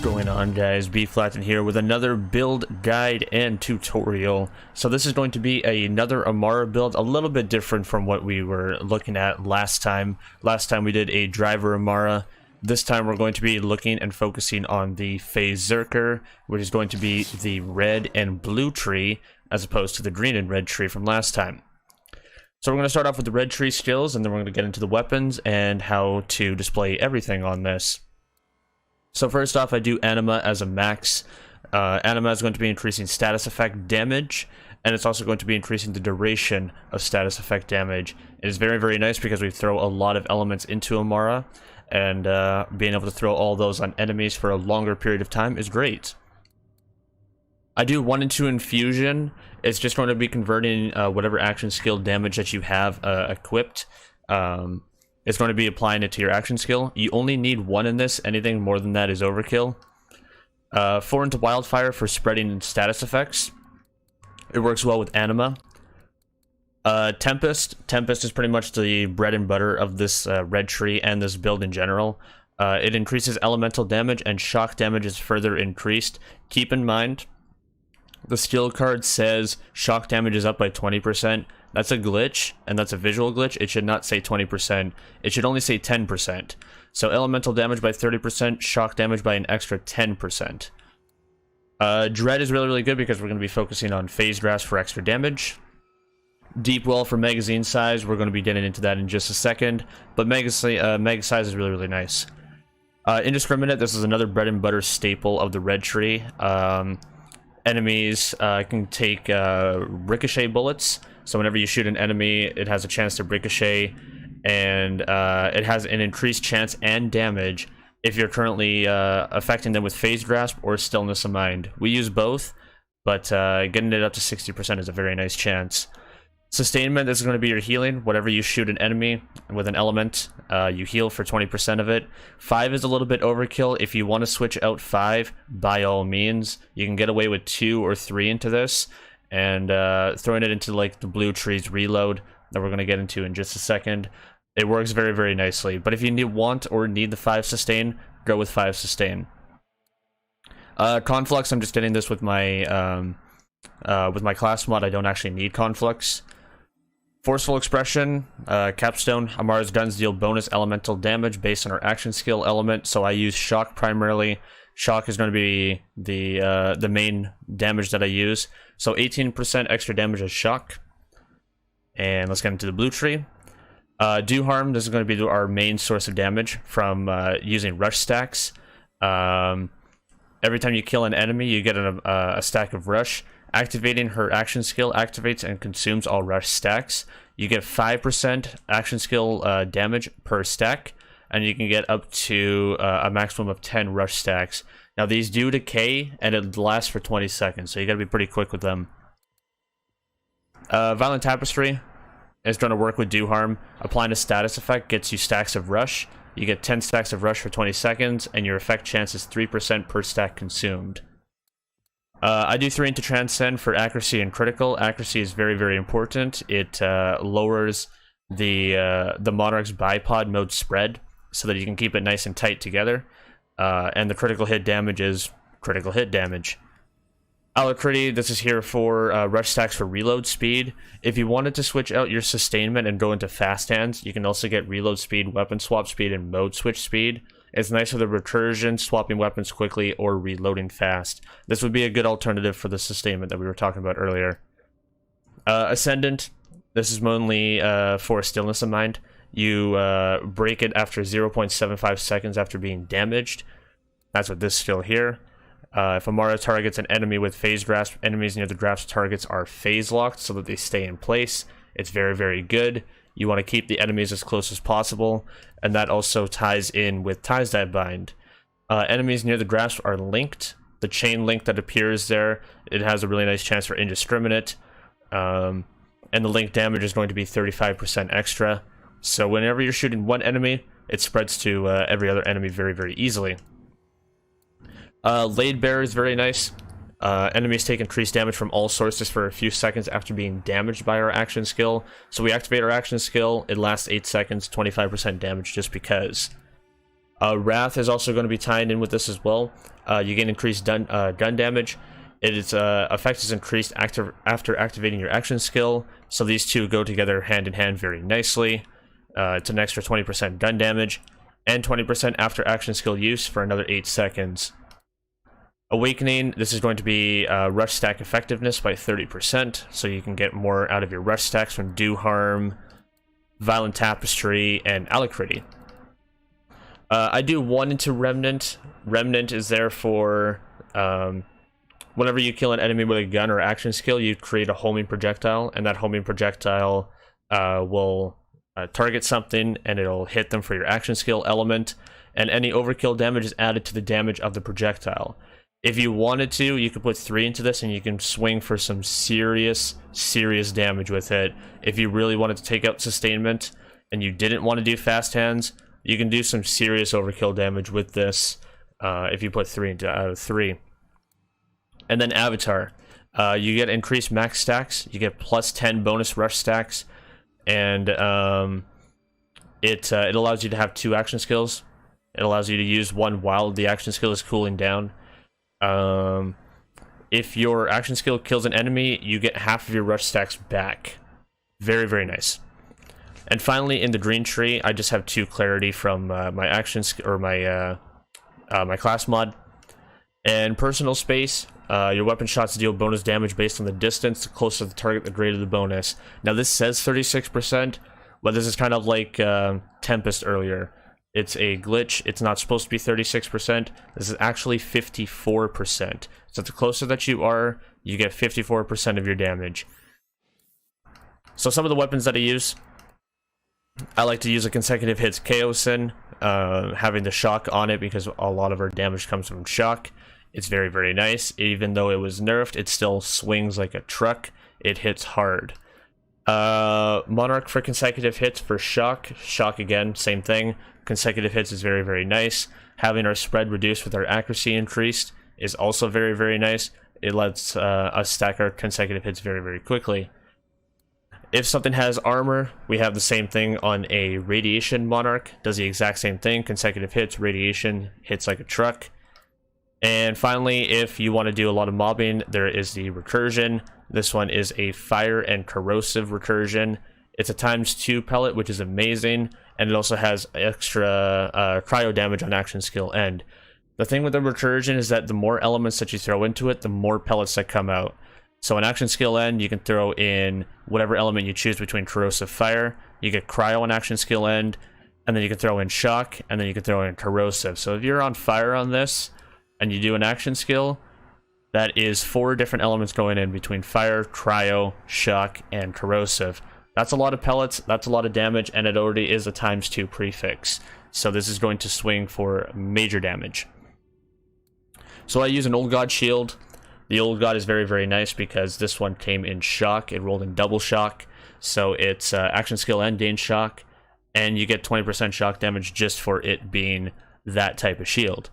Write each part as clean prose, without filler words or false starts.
going on, guys? B Flatten here with another build guide and tutorial. So this is going to be another Amara build, a little bit different from what we were looking at last time. Last time we did a driver Amara. This time we're going to be looking and focusing on the Phase Zerker, which is going to be the red and blue tree as opposed to the green and red tree from last time. So we're going to start off with the red tree skills, and then we're going to get into the weapons and how to display everything on this. So first off, I do Anima as a max. Anima is going to be increasing status effect damage, and it's also going to be increasing the duration of status effect damage. It is very, very nice because we throw a lot of elements into Amara, and being able to throw all those on enemies for a longer period of time is great. I do 1 and 2 infusion. It's just going to be converting whatever action skill damage that you have equipped. It's going to be applying it to your action skill. You only need 1 in this. Anything more than that is overkill. 4 into Wildfire for spreading status effects. It works well with Anima. Tempest is pretty much the bread and butter of this red tree and this build in general. It increases elemental damage, and shock damage is further increased. Keep in mind, the skill card says shock damage is up by 20%. That's a glitch, and that's a visual glitch. It should not say 20%. It should only say 10%. So elemental damage by 30%, shock damage by an extra 10%. Dread is really, really good because we're going to be focusing on phase drafts for extra damage. Deep Well for magazine size, we're going to be getting into that in just a second, but mag size is really, really nice. Indiscriminate, this is another bread and butter staple of the red tree. Enemies can take ricochet bullets, so whenever you shoot an enemy, it has a chance to ricochet, and it has an increased chance and damage if you're currently affecting them with phase grasp or stillness of mind. We use both, but getting it up to 60% is a very nice chance. Sustainment, this is going to be your healing. Whenever you shoot an enemy with an element, you heal for 20% of it. 5 is a little bit overkill. If you want to switch out 5, by all means. You can get away with 2 or 3 into this, and throwing it into like the blue trees reload that we're going to get into in just a second. It works very, very nicely. But if you want or need the 5 sustain, go with 5 sustain. Conflux, I'm just getting this with my class mod. I don't actually need conflux. Forceful Expression, Capstone. Amara's guns deal bonus elemental damage based on our action skill element, so I use shock primarily. Shock is going to be the main damage that I use. So 18% extra damage as shock. And let's get into the blue tree. Do Harm, this is going to be our main source of damage from using rush stacks. Every time you kill an enemy, you get a stack of rush. Activating her action skill activates and consumes all rush stacks. You get 5% action skill damage per stack, and you can get up to a maximum of 10 rush stacks. Now these do decay, and it lasts for 20 seconds, so you gotta be pretty quick with them. Violent Tapestry is going to work with Do Harm. Applying a status effect gets you stacks of rush. You get 10 stacks of rush for 20 seconds, and your effect chance is 3% per stack consumed. I do 3 into Transcend for accuracy and critical. Accuracy is very, very important. It lowers the Monarch's bipod mode spread so that you can keep it nice and tight together. And the critical hit damage is critical hit damage. Alacrity, this is here for rush stacks for reload speed. If you wanted to switch out your sustainment and go into fast hands, you can also get reload speed, weapon swap speed, and mode switch speed. It's nice for the recursion, swapping weapons quickly, or reloading fast. This would be a good alternative for the sustainment that we were talking about earlier. Ascendant, this is mainly for stillness of mind. You break it after 0.75 seconds after being damaged. That's what this skill here. If Amara targets an enemy with phase grasp, enemies near the grasp targets are phase locked so that they stay in place. It's very, very good. You want to keep the enemies as close as possible, and that also ties in with Ties That Bind. Enemies near the grasp are linked. The chain link that appears there, it has a really nice chance for indiscriminate, and the link damage is going to be 35% extra. So whenever you're shooting one enemy, it spreads to every other enemy very, very easily. Laid Bear is very nice. Enemies take increased damage from all sources for a few seconds after being damaged by our action skill. So we activate our action skill, it lasts 8 seconds, 25% damage just because. Wrath is also going to be tied in with this as well. You gain increased gun damage. Its effect is increased after activating your action skill, so these two go together hand in hand very nicely. It's an extra 20% gun damage, and 20% after action skill use for another 8 seconds. Awakening, this is going to be rush stack effectiveness by 30%, so you can get more out of your rush stacks from Do Harm, Violent Tapestry, and Alacrity. I do 1 into Remnant. Remnant is there for whenever you kill an enemy with a gun or action skill, you create a homing projectile, and that homing projectile will target something, and it'll hit them for your action skill element, and any overkill damage is added to the damage of the projectile. If you wanted to, you could put 3 into this, and you can swing for some serious damage with it. If you really wanted to take out sustainment, and you didn't want to do fast hands, you can do some serious overkill damage with this if you put 3 into out of 3. And then Avatar. You get increased max stacks, you get plus 10 bonus rush stacks, and it allows you to have 2 action skills. It allows you to use one while the action skill is cooling down. If your action skill kills an enemy, you get half of your rush stacks back. Very nice. And finally, in the green tree, I just have 2 clarity from my actions or my my class mod. And personal space, your weapon shots deal bonus damage based on the distance. The closer the target, the greater the bonus. Now this says 36%, but this is kind of like Tempest earlier. It's a glitch. It's not supposed to be 36%. This is actually 54%. So the closer that you are, you get 54% of your damage. So some of the weapons that I use, I like to use a consecutive hits Chaosin, having the shock on it because a lot of our damage comes from shock. It's very nice. Even though it was nerfed, it still swings like a truck. It hits hard. Monarch for consecutive hits for shock. Shock again, same thing. Consecutive hits is very nice. Having our spread reduced with our accuracy increased is also very nice. It lets us stack our consecutive hits very quickly. If something has armor, we have the same thing on a radiation monarch. Does the exact same thing. Consecutive hits, radiation, hits like a truck. And finally, if you want to do a lot of mobbing, there is the recursion. This one is a fire and corrosive recursion. It's a ×2 pellet, which is amazing, and it also has extra cryo damage on action skill end. The thing with the recursion is that the more elements that you throw into it, the more pellets that come out. So on action skill end, you can throw in whatever element you choose between corrosive fire. You get cryo on action skill end, and then you can throw in shock, and then you can throw in corrosive. So if you're on fire on this, and you do an action skill, that is 4 different elements going in between fire, cryo, shock, and corrosive. That's a lot of pellets, that's a lot of damage, and it already is a ×2 prefix. So this is going to swing for major damage. So I use an Old God shield. The Old God is very nice because this one came in shock. It rolled in double shock. So it's action skill and gain shock. And you get 20% shock damage just for it being that type of shield.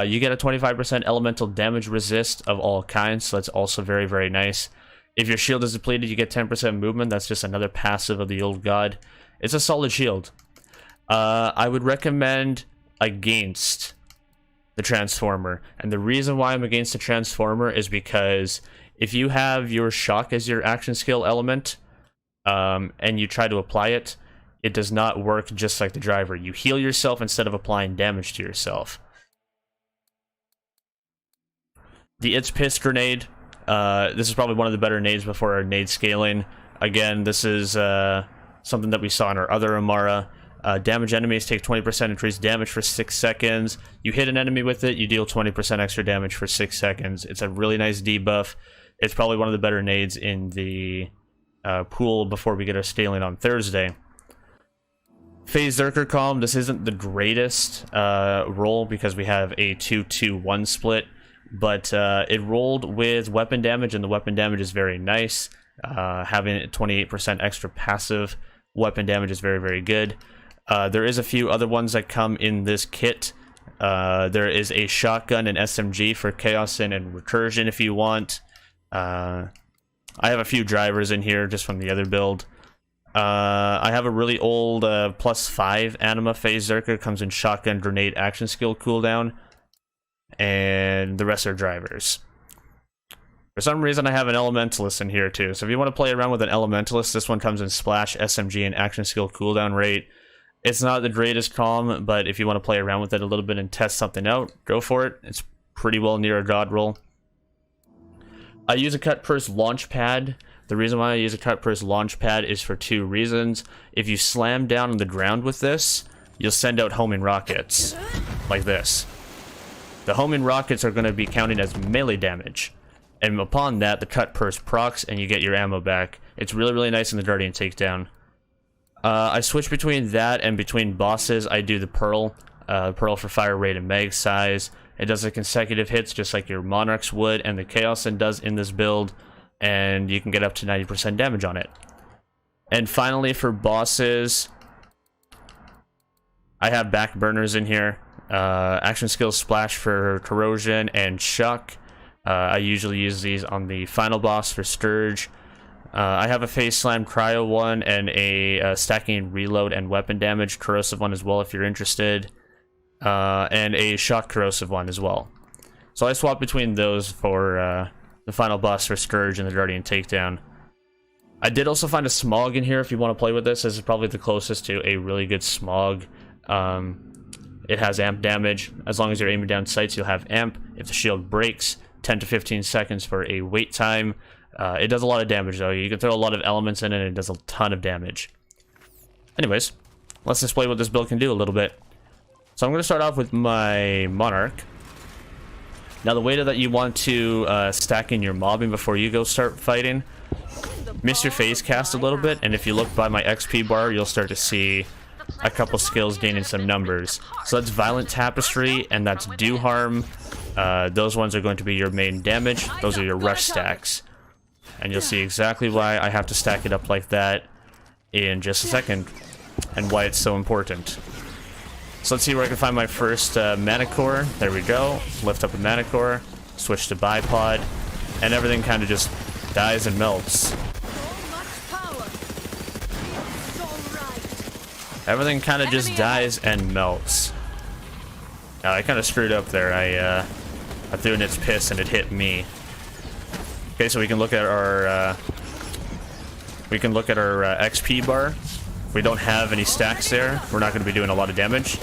You get a 25% elemental damage resist of all kinds, so that's also very nice. If your shield is depleted, you get 10% movement. That's just another passive of the Old God. It's a solid shield. I would recommend against the Transformer, and the reason why I'm against the Transformer is because if you have your shock as your action skill element, and you try to apply it, it does not work just like the driver. You heal yourself instead of applying damage to yourself. The It's Pissed grenade. This is probably one of the better nades before our nade scaling. Again, this is something that we saw in our other Amara. Damage enemies take 20% increased damage for 6 seconds. You hit an enemy with it, you deal 20% extra damage for 6 seconds. It's a really nice debuff. It's probably one of the better nades in the pool before we get our scaling on Thursday. Phase Zerker Calm. This isn't the greatest roll because we have a 2-2-1 split. But it rolled with weapon damage, and the weapon damage is very nice. Having 28% extra passive weapon damage is very good. There is a few other ones that come in this kit. There is a shotgun and SMG for Chaosin and Recursion if you want. I have a few drivers in here just from the other build. I have a really old +5 Anima Phase Zerker, comes in shotgun, grenade, action skill cooldown, and the rest are drivers. For some reason I have an Elementalist in here too, so if you want to play around with an Elementalist, this one comes in splash, SMG, and action skill cooldown rate. It's not the greatest comm, but if you want to play around with it a little bit and test something out, go for it. It's pretty well near a god roll. I use a cut purse launch pad. The reason why I use a cut purse launch pad is for 2 reasons. If you slam down on the ground with this, you'll send out homing rockets, like this. The homing rockets are going to be counting as melee damage, and upon that, the cut purse procs and you get your ammo back. It's really, really nice in the Guardian takedown. I switch between that and between bosses. I do the Pearl. Pearl for fire rate and mag size. It does the consecutive hits just like your Monarchs would, and the Chaosin does in this build. And you can get up to 90% damage on it. And finally, for bosses, I have back burners in here. Action skill splash for corrosion and shock. I usually use these on the final boss for Scourge. I have a phase slam cryo one and a stacking reload and weapon damage corrosive one as well if you're interested. And a shock corrosive one as well. So I swap between those for the final boss for Scourge and the Guardian takedown. I did also find a smog in here if you want to play with this. This is probably the closest to a really good smog. It has amp damage. As long as you're aiming down sights, you'll have amp. If the shield breaks, 10 to 15 seconds for a wait time. It does a lot of damage though. You can throw a lot of elements in it and it does a ton of damage. Anyways, let's display what this build can do a little bit. So I'm going to start off with my Monarch. Now the way that you want to stack in your mobbing before you go start fighting, miss your phase cast a little bit, and if you look by my XP bar, you'll start to see a couple skills gaining some numbers. So that's Violent Tapestry, and that's Do Harm. Those ones are going to be your main damage. Those are your rush stacks. And you'll see exactly why I have to stack it up like that in just a second, and why it's so important. So let's see where I can find my first mana core. There we go. Lift up a mana core, switch to bipod, and everything kind of just dies and melts. Everything kind of just dies and melts. I kind of screwed up there. I threw in its piss and it hit me. Okay, so we can look at our XP bar. We don't have any stacks there. We're not going to be doing a lot of damage.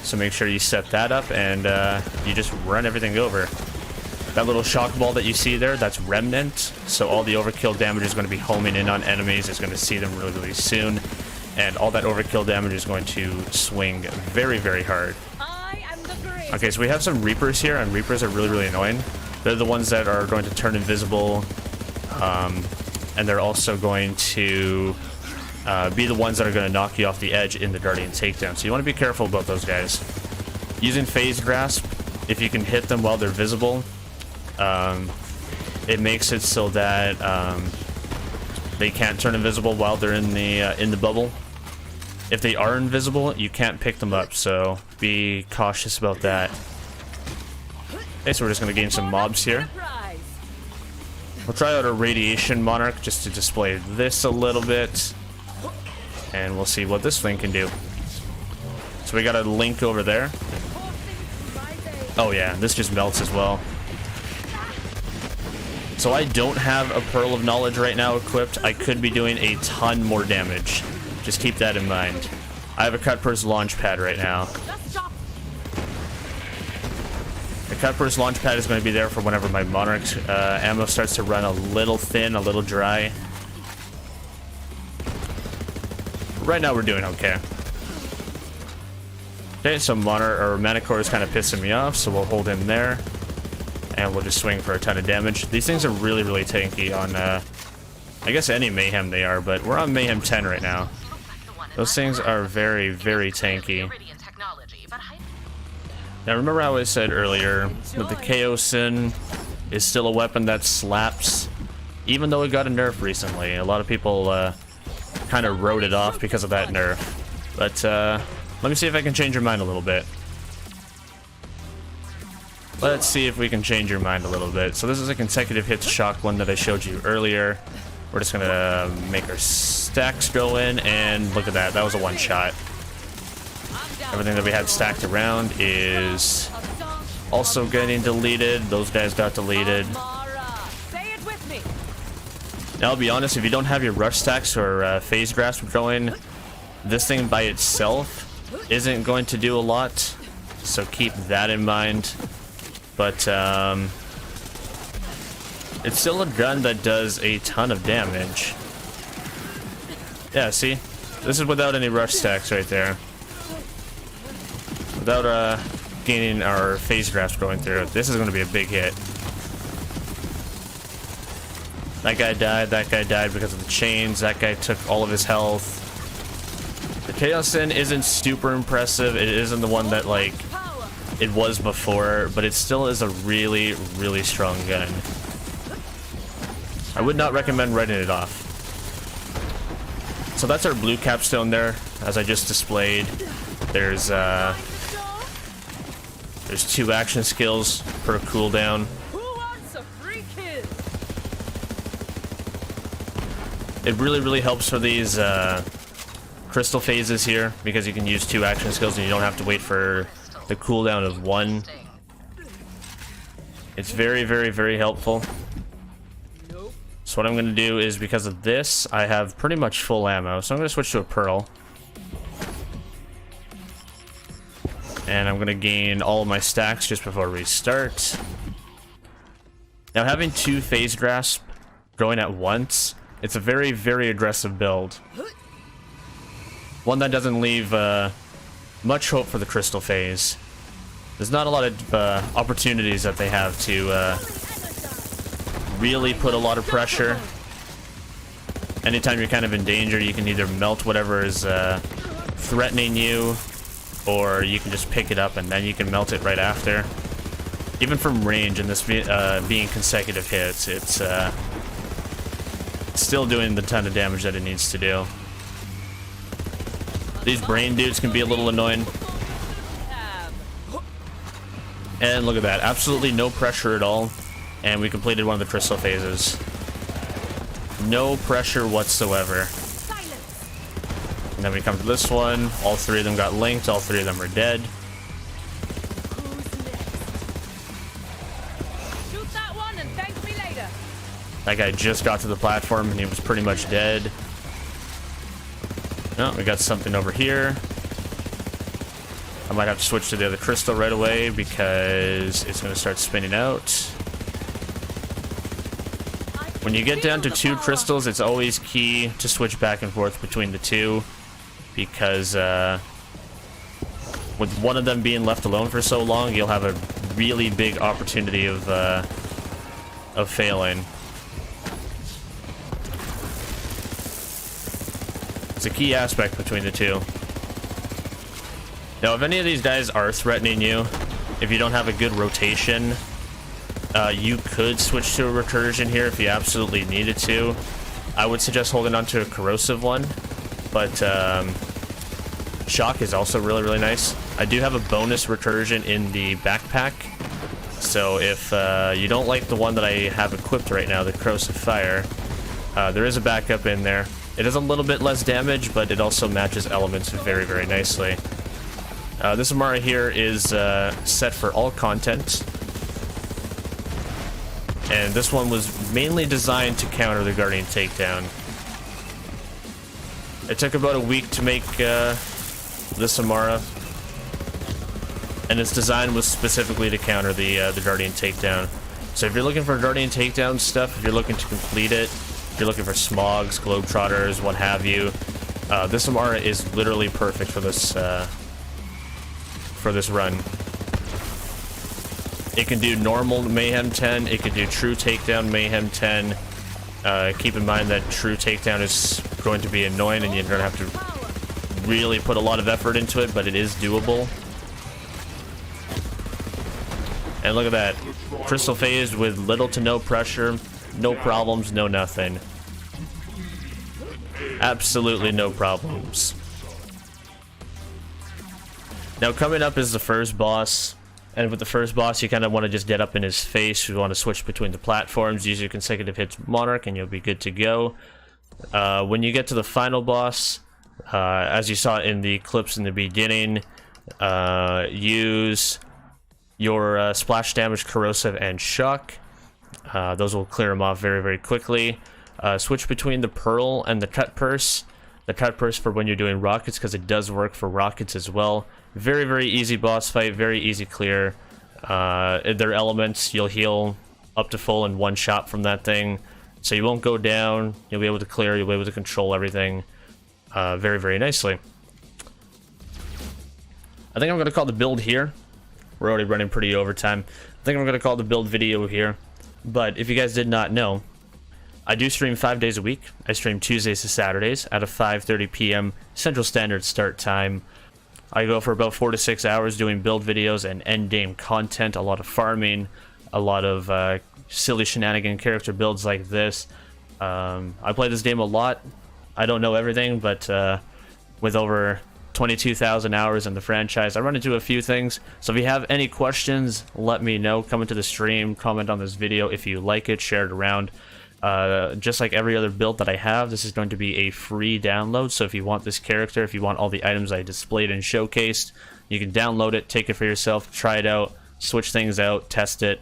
So make sure you set that up and you just run everything over. That little shock ball that you see there, that's Remnant. So all the overkill damage is going to be homing in on enemies. It's going to see them really, really soon. And all that overkill damage is going to swing very, very hard. Okay, so we have some Reapers here, and Reapers are really, really annoying. They're the ones that are going to turn invisible. And they're also going to be the ones that are going to knock you off the edge in the Guardian takedown. So you want to be careful about those guys. Using Phase Grasp, if you can hit them while they're visible, it makes it so that they can't turn invisible while they're in the bubble. If they are invisible, you can't pick them up, so be cautious about that. Okay, so we're just going to gain some mobs here. We'll try out a Radiation Monarch just to display this a little bit. And we'll see what this thing can do. So we got a link over there. Oh yeah, this just melts as well. So I don't have a Pearl of Knowledge right now equipped. I could be doing a ton more damage. Just keep that in mind. I have a Cut Purse launch pad right now. The Cut Purse launch pad is going to be there for whenever my Monarch's ammo starts to run a little thin, a little dry. Right now we're doing okay. Okay, so Mana Core is kind of pissing me off, so we'll hold him there. And we'll just swing for a ton of damage. These things are really, really tanky on, I guess any Mayhem they are, but we're on Mayhem 10 right now. Those things are very, very tanky. Now remember how I said earlier that the Chaosin is still a weapon that slaps, even though it got a nerf recently. A lot of people kind of wrote it off because of that nerf. But let me see if I can change your mind a little bit. Let's see if we can change your mind a little bit. So this is a consecutive hits shock one that I showed you earlier. We're just gonna make our stacks go in, and look at that. That was a one-shot. Everything that we had stacked around is also getting deleted. Those guys got deleted. Now, I'll be honest, if you don't have your rush stacks or phase grasp going, this thing by itself isn't going to do a lot, so keep that in mind. But it's still a gun that does a ton of damage. Yeah, see? This is without any rush stacks right there. Without gaining our phase grasp going through. This is going to be a big hit. That guy died because of the chains. That guy took all of his health. The Chaos Sin isn't super impressive. It isn't the one that, like, it was before, but it still is a really, really strong gun. I would not recommend writing it off. So that's our blue capstone there, as I just displayed. There's 2 action skills per cooldown. It really, really helps for these crystal phases here, because you can use 2 action skills and you don't have to wait for the cooldown of 1. It's very, very, very helpful. So what I'm going to do is, because of this, I have pretty much full ammo. So I'm going to switch to a pearl. And I'm going to gain all of my stacks just before we start. Now, having 2 phase grasp going at once, it's a very, very aggressive build. One that doesn't leave much hope for the crystal phase. There's not a lot of opportunities that they have to really put a lot of pressure. Anytime you're kind of in danger, you can either melt whatever is threatening you, or you can just pick it up and then you can melt it right after. Even from range, and this being consecutive hits, it's still doing the ton of damage that it needs to do. These brain dudes can be a little annoying. And look at that, absolutely no pressure at all. And we completed one of the crystal phases. No pressure whatsoever. And then we come to this one. All 3 of them got linked. All 3 of them are dead. Shoot that one and thank me later. That guy just got to the platform and he was pretty much dead. Oh, we got something over here. I might have to switch to the other crystal right away because it's going to start spinning out. When you get down to 2 crystals, it's always key to switch back and forth between the 2, because with one of them being left alone for so long, you'll have a really big opportunity of failing. It's a key aspect between the 2. Now, if any of these guys are threatening you, if you don't have a good rotation, you could switch to a recursion here if you absolutely needed to. I would suggest holding on to a corrosive one, but shock is also really, really nice. I do have a bonus recursion in the backpack, so if you don't like the one that I have equipped right now, the corrosive fire, there is a backup in there. It is a little bit less damage, but it also matches elements very, very nicely. This Amara here is set for all content. And this one was mainly designed to counter the Guardian Takedown. It took about a week to make this Amara. And its design was specifically to counter the Guardian Takedown. So if you're looking for Guardian Takedown stuff, if you're looking to complete it, if you're looking for Smogs, Globetrotters, what have you, this Amara is literally perfect for this run. It can do normal Mayhem 10, it can do True Takedown Mayhem 10. Keep in mind that True Takedown is going to be annoying and you're going to have to really put a lot of effort into it, but it is doable. And look at that. Crystal Phase with little to no pressure, no problems, no nothing. Absolutely no problems. Now coming up is the first boss. And with the first boss, you kind of want to just get up in his face. You want to switch between the platforms, use your consecutive hits Monarch, and you'll be good to go. When you get to the final boss, as you saw in the clips in the beginning, use your splash damage, corrosive, and shock. Those will clear them off very, very quickly. Switch between the pearl and the cut purse. The cut purse for when you're doing rockets, because it does work for rockets as well. Very, very easy boss fight, very easy clear. Their elements, you'll heal up to full in one shot from that thing. So you won't go down, you'll be able to clear, you'll be able to control everything very, very nicely. I think I'm going to call the build here. We're already running pretty overtime. I think I'm going to call the build video here. But if you guys did not know, I do stream 5 days a week. I stream Tuesdays to Saturdays at a 5:30 p.m. Central Standard start time. I go for about 4 to 6 hours doing build videos and end game content, a lot of farming, a lot of silly shenanigan character builds like this. I play this game a lot. I don't know everything, but with over 22,000 hours in the franchise, I run into a few things. So if you have any questions, let me know. Come into the stream, comment on this video if you like it, share it around. Just like every other build that I have, this is going to be a free download. So if you want this character, if you want all the items I displayed and showcased, you can download it, take it for yourself, try it out, switch things out, test it.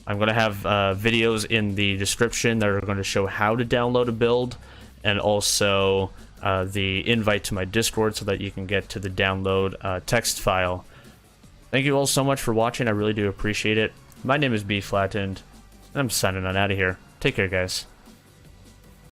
I'm going to have videos in the description that are going to show how to download a build, and also the invite to my Discord so that you can get to the download text file. Thank you all so much for watching. I really do appreciate it. My name is B Flattened, and I'm signing on out of here. Take care, guys.